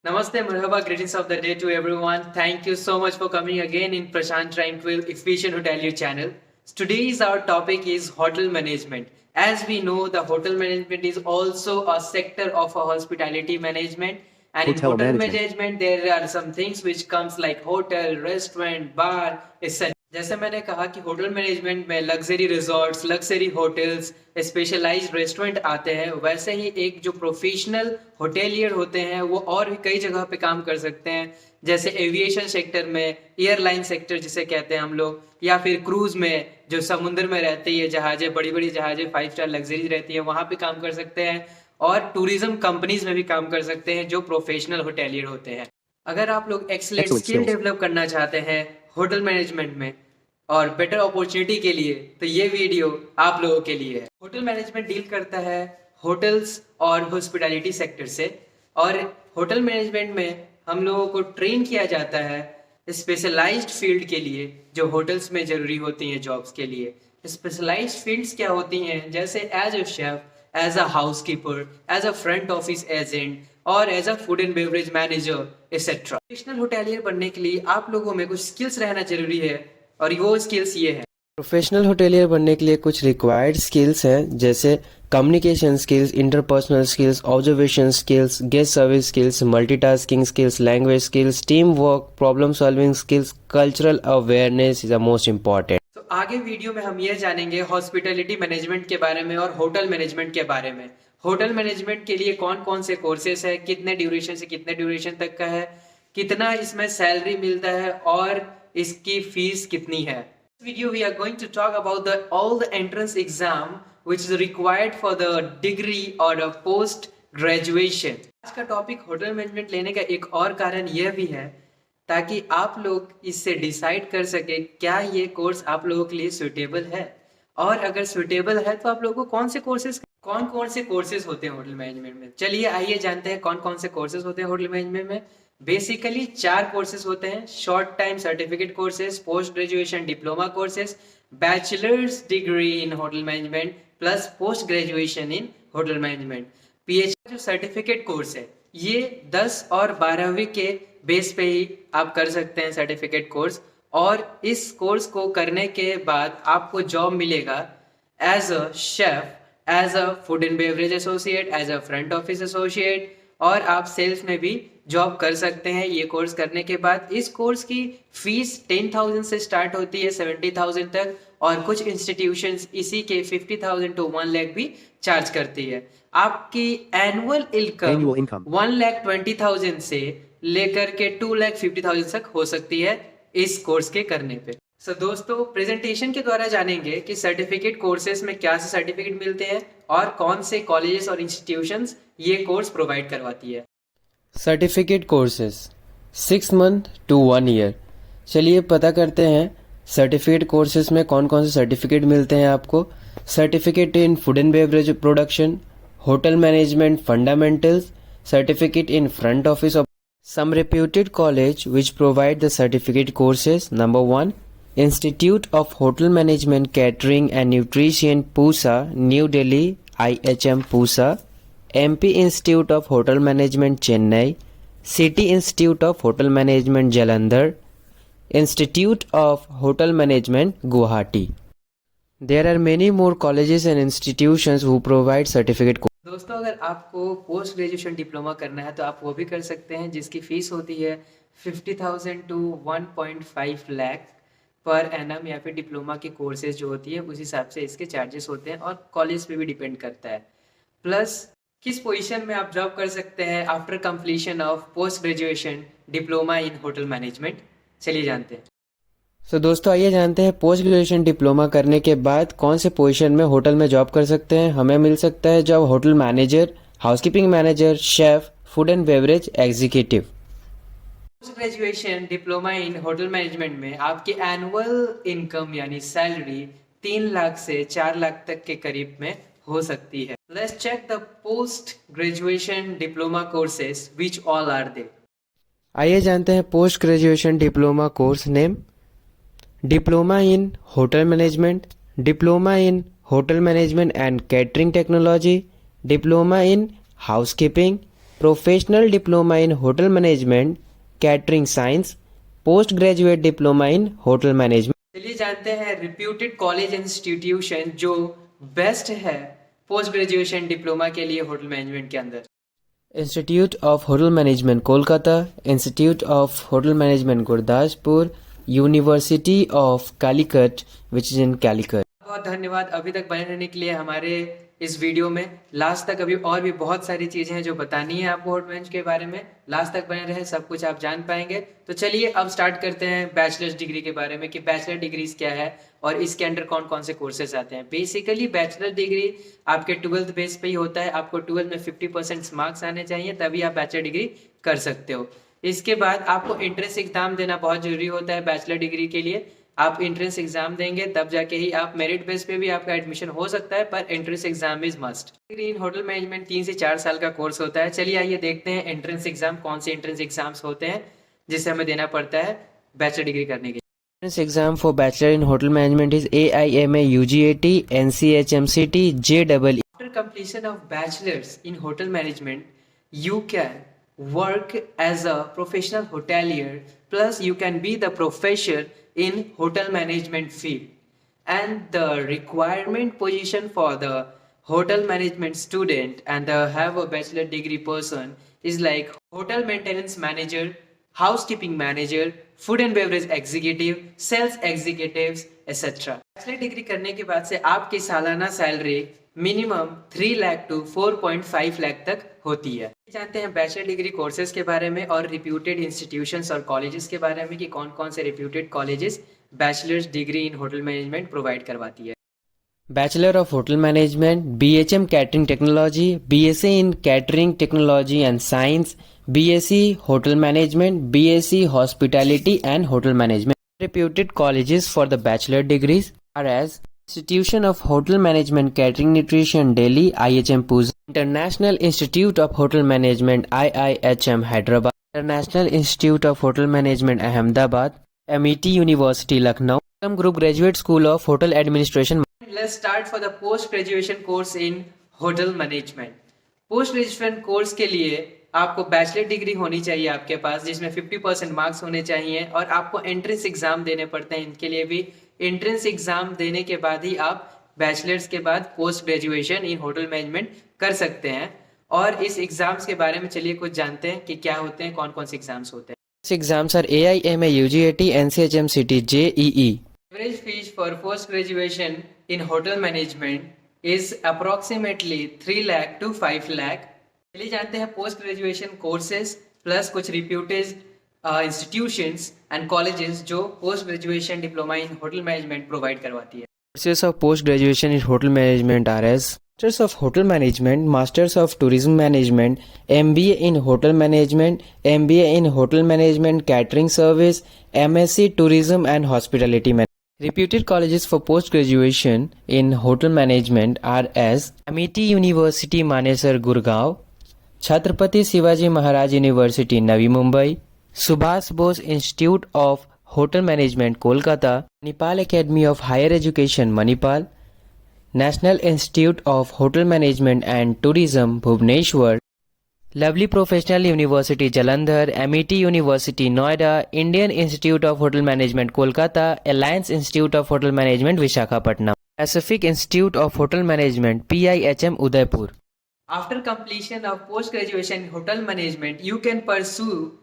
Namaste, Marhaba, greetings of the day to everyone. Thank you so much for coming again in Prashant Tranquil Efficient Hotelier channel. Today's our topic is hotel management. As we know, the hotel management is also a sector of a hospitality management. And in Hotel hotel management. management, there are some things which comes like hotel, restaurant, bar, etc. जैसे मैंने कहा कि hotel management में luxury resorts, luxury hotels, specialised restaurant आते हैं, वैसे ही एक जो प्रोफेशनल होटेलियर होते हैं वो और भी कई जगह पे काम कर सकते हैं, जैसे एविएशन सेक्टर में, एयरलाइन सेक्टर जिसे कहते हैं हम लोग, या फिर क्रूज में जो समुद्र में रहती है जहाजें, बड़ी बड़ी जहाजें 5 स्टार लग्जरी रहती है, वहां पे काम कर सकते हैं। और टूरिज्म कंपनीज में भी काम कर सकते हैं जो प्रोफेशनल होटेलियर होते हैं। अगर आप लोग excellent Excellent skill skills. Develop करना चाहते हैं होटल मैनेजमेंट में और बेटर अपॉर्चुनिटी के लिए, तो ये वीडियो आप लोगों के लिए है। होटल मैनेजमेंट डील करता है होटल्स और हॉस्पिटैलिटी सेक्टर से, और होटल मैनेजमेंट में हम लोगों को ट्रेन किया जाता है स्पेशलाइज्ड फील्ड के लिए जो होटल्स में जरूरी होती हैं जॉब्स के लिए। स्पेशलाइज्ड फील्ड्स क्या होती हैं, जैसे as a chef, as a housekeeper, as a front office agent और as a food and beverage manager etcetera. Professional hotelier बनने के लिए आप लोगों में कुछ स्किल्स रहना जरूरी है, और वो स्किल्स ये है। प्रोफेशनल होटेलियर बनने के लिए कुछ रिक्वायर्ड स्किल्स हैं, जैसे communication skills, interpersonal skills, observation skills, guest service skills, multitasking skills, language skills, team work, problem solving skills, cultural awareness is the most important. तो आगे वीडियो में हम ये जानेंगे हॉस्पिटैलिटी मैनेजमेंट के बारे में और होटल मैनेजमेंट के बारे में। होटल मैनेजमेंट के लिए कौन कौन से कोर्सेज है, कितने ड्यूरेशन से कितने ड्यूरेशन तक का है, कितना इसमें सैलरी मिलता है और इसकी फीस कितनी है। This video we are going to talk about all the entrance exam which is required for the degree or a post graduation. आज का टॉपिक होटल मैनेजमेंट लेने का एक और कारण यह भी है ताकि आप लोग इससे डिसाइड कर सके क्या ये कोर्स आप लोगों के लिए सुटेबल है, और अगर सुटेबल है तो आप लोगों को कौन से कोर्सेज होते हैं होटल मैनेजमेंट में। चलिए आइए जानते हैं कौन कौन से कोर्सेज होते हैं होटल मैनेजमेंट में। बेसिकली 4 कोर्सेज होते हैं: short time certificate courses, post graduation diploma courses, bachelors degree in hotel management plus post graduation in hotel management. PhD जो सर्टिफिकेट कोर्स है ये 10 और 12वीं के बेस पे ही आप कर सकते हैं सर्टिफिकेट कोर्स, और इस कोर्स को करने के बाद आपको जॉब मिलेगा as a chef, as a food and beverage associate, as a front office associate, और आप सेल्स में भी जॉब कर सकते हैं ये कोर्स करने के बाद। इस कोर्स की फीस 10,000 से स्टार्ट होती है 70,000 तक, और कुछ इंस्टीट्यूशंस इसी के 50,000 टू 1 लाख भी चार्ज करती है। आपकी एनुअल Annual इनकम income. 1,20,000 से लेकर के 2,50,000 तक हो सकती है इस कोर्स के करने पे। सो दोस्तों, प्रेजेंटेशन के द्वारा जानेंगे कि सर्टिफिकेट कोर्सेज में क्या से सर्टिफिकेट मिलते हैं और कौन से कॉलेजेस और इंस्टीट्यूशंस ये कोर्स प्रोवाइड करवाती है। Certificate courses 6 month to 1 year. चलिए पता करते हैं सर्टिफिकेट कोर्सेज में कौन कौन से सर्टिफिकेट मिलते हैं आपको। Certificate in food and beverage production, hotel management fundamentals, certificate in front office of some reputed college which provide the certificate courses. Number 1, Institute of Hotel Management Catering and Nutrition, Pusa, New Delhi, IHM Pusa. MP Institute of Hotel Management, Chennai. City Institute of Hotel Management, Jalandhar. Institute of Hotel Management, Guwahati. There are many more colleges and institutions who provide certificate courses. दोस्तों, अगर आपको post graduation diploma करना है तो आप वो भी कर सकते हैं, जिसकी फीस होती है 50,000 टू 1.5 लाख पर एनम, या फिर डिप्लोमा की कोर्सेज जो होती है उस हिसाब से इसके चार्जेस होते हैं, और कॉलेज पे भी डिपेंड करता है। प्लस किस पोजीशन में आप जॉब कर सकते हैं after completion of post graduation diploma in hotel management, चलिए जानते हैं। तो दोस्तों आइए जानते हैं पोस्ट ग्रेजुएशन डिप्लोमा करने के बाद कौन से पोजीशन में होटल में जॉब कर सकते हैं। हमें मिल सकता है job hotel manager, housekeeping manager, chef, food and beverage executive. Post graduation diploma in hotel management में आपकी एनुअल इनकम यानी सैलरी 3 लाख से 4 लाख तक के करीब में हो सकती है। Let's check the post graduation diploma courses which all are they. आइए जानते हैं post graduation diploma course name. Diploma in hotel management, diploma in hotel management and catering technology, diploma in housekeeping, professional diploma in hotel management catering science, post graduate diploma in hotel management. चलिए जानते हैं reputed college institution जो best है post graduation diploma के लिए hotel management के अंदर। Institute of hotel management Kolkata, institute of hotel management Gurdaspur, university of Calicut which is in Calicut. बहुत धन्यवाद अभी तक बने रहने के लिए हमारे इस वीडियो में। लास्ट तक अभी और भी बहुत सारी चीज़ें हैं जो बतानी है आपको होटल मैनेजमेंट के बारे में। लास्ट तक बने रहे, सब कुछ आप जान पाएंगे। तो चलिए अब स्टार्ट करते हैं बैचलर्स डिग्री के बारे में कि बैचलर डिग्रीज क्या है और इसके अंडर कौन कौन से कोर्सेज आते हैं। बेसिकली बैचलर डिग्री आपके 12th बेस पे ही होता है। आपको 12th में 50% मार्क्स आने चाहिए, तभी आप बैचलर डिग्री कर सकते हो। इसके बाद आपको एंट्रेंस एग्जाम देना बहुत जरूरी होता है बैचलर डिग्री के लिए। आप एंट्रेंस एग्जाम देंगे तब जाके ही आप मेरिट बेस पे भी आपका एडमिशन हो सकता है, पर entrance exam is must. Degree in hotel management 3 से 4 साल का कोर्स होता है। चलिए आइए देखते हैं एंट्रेंस एग्जाम कौन से एंट्रेंस एग्जाम्स होते हैं जिसे हमें देना पड़ता है बैचलर डिग्री करने के लिए। Entrance exam for Bachelor in Hotel Management is AIMA UGAT NCHMCT JEE. After completion of bachelor's in hotel management, you can work as a professional hotelier, plus you can be the professor in hotel management field. And the requirement position for the hotel management student and the have a bachelor degree person is like hotel maintenance manager, housekeeping manager, food and beverage executive, sales executives etcetera. Bachelor degree करने के बाद से आपकी सालाना salary minimum 3 lakh to 4.5 lakh तक होती है। जानते हैं बैचलर डिग्री कोर्सेज के बारे में और रिप्यूटेड इंस्टीट्यूशंस और कॉलेजेस के बारे में कि कौन कौन से reputed colleges bachelors degree in hotel management provide करवाती है। Bachelor of Hotel Management, BHM Catering Technology, BSc in Catering Technology and Science, BSc Hotel Management, BSc Hospitality and Hotel Management. Reputed colleges for the bachelor degrees are as Institution of Hotel Management Catering Nutrition Delhi IHM Pune, International Institute of Hotel Management IIHM Hyderabad, International Institute of Hotel Management Ahmedabad, MET University Lucknow, Group Graduate School of Hotel Administration. Let's start for the post graduation course in hotel management. Post graduation course के लिए आपको bachelor degree होनी चाहिए आपके पास, जिसमें 50% marks होने चाहिए और आपको एंट्रेंस एग्जाम देने पड़ते हैं। इनके लिए भी एंट्रेंस एग्जाम देने के बाद ही आप बैचलर्स के बाद post graduation in hotel management कर सकते हैं। और इस एग्जाम्स के बारे में चलिए कुछ जानते हैं कि क्या होते हैं, कौन कौन से एग्जाम्स होते हैं। Exams are AIMA UGAT NCHMCT JEE. Average fees for post graduation in hotel management is approximately 3 lakh to 5 lakh. चलिए जानते हैं पोस्ट ग्रेजुएशन कोर्सेज प्लस कुछ रिप्यूटेड इंस्टीट्यूशंस एंड कॉलेजेस जो post graduation diploma in hotel management provide करवाती है। Courses of post graduation in hotel management are as Masters of Hotel Management, Masters of Tourism Management, MBA in Hotel Management, MBA in Hotel Management Catering Service, MSc Tourism and Hospitality Management. Reputed colleges for post graduation in hotel management are as Amity University Manesar Gurgaon, Chhatrapati Shivaji Maharaj University Navi Mumbai, Subhas Bose Institute of Hotel Management Kolkata, Manipal Academy of Higher Education Manipal, National Institute of Hotel Management and Tourism Bhubaneswar, Lovely Professional University Jalandhar, MET University Noida, Indian Institute of Hotel Management Kolkata, Alliance Institute of Hotel Management Visakhapatnam, Pacific Institute of Hotel Management PIHM Udaipur. After completion of post graduation in hotel management, you can pursue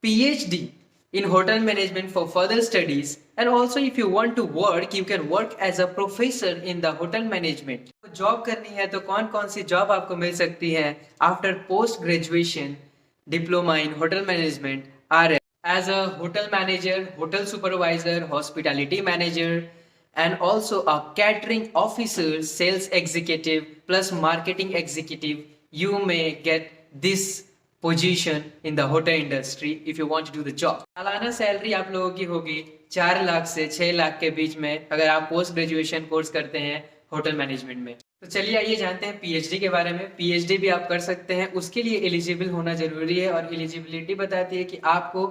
PhD in hotel management for further studies, and also if you want to work, you can work as a professor in the hotel management. Job करनी है तो कौन कौन सी job आपको मिल सकती है after post graduation diploma in hotel management or as a hotel manager, hotel supervisor, hospitality manager, and also a catering officer, sales executive plus marketing executive. You may get this position in the hotel industry if you want to do the job. सालाना salary आप लोगों की होगी 4 लाख से 6 लाख के बीच में अगर आप पोस्ट ग्रेजुएशन कोर्स करते हैं होटल मैनेजमेंट में। तो चलिए आइए जानते हैं पीएचडी के बारे में। पीएचडी भी आप कर सकते हैं, उसके लिए एलिजिबल होना जरूरी है और एलिजिबिलिटी बताती है कि आपको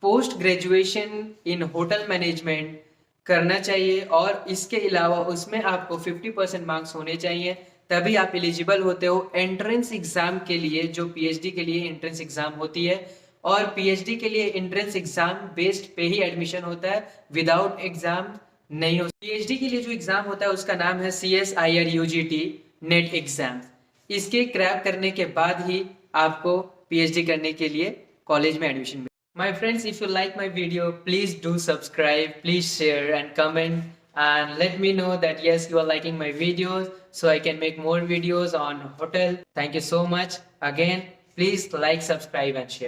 post graduation in hotel management करना चाहिए और इसके अलावा उसमें आपको 50% मार्क्स होने चाहिए, तभी आप एलिजिबल होते हो एंट्रेंस एग्जाम के लिए, जो पीएचडी के लिए एंट्रेंस एग्जाम होती है। और पीएचडी के लिए एंट्रेंस एग्जाम बेस्ड पे ही एडमिशन होता है, विदाउट एग्जाम नहीं हो। पीएचडी के लिए जो एग्जाम होता है उसका नाम है CSIR-UGT नेट एग्जाम। इसके क्रैक करने के बाद ही आपको पीएचडी करने के लिए कॉलेज में एडमिशन मिले। My friends, if you like my video, please do subscribe, please share and comment, and let me know that yes, you are liking my videos, so I can make more videos on hotel. Thank you so much. Again, please like, subscribe and share.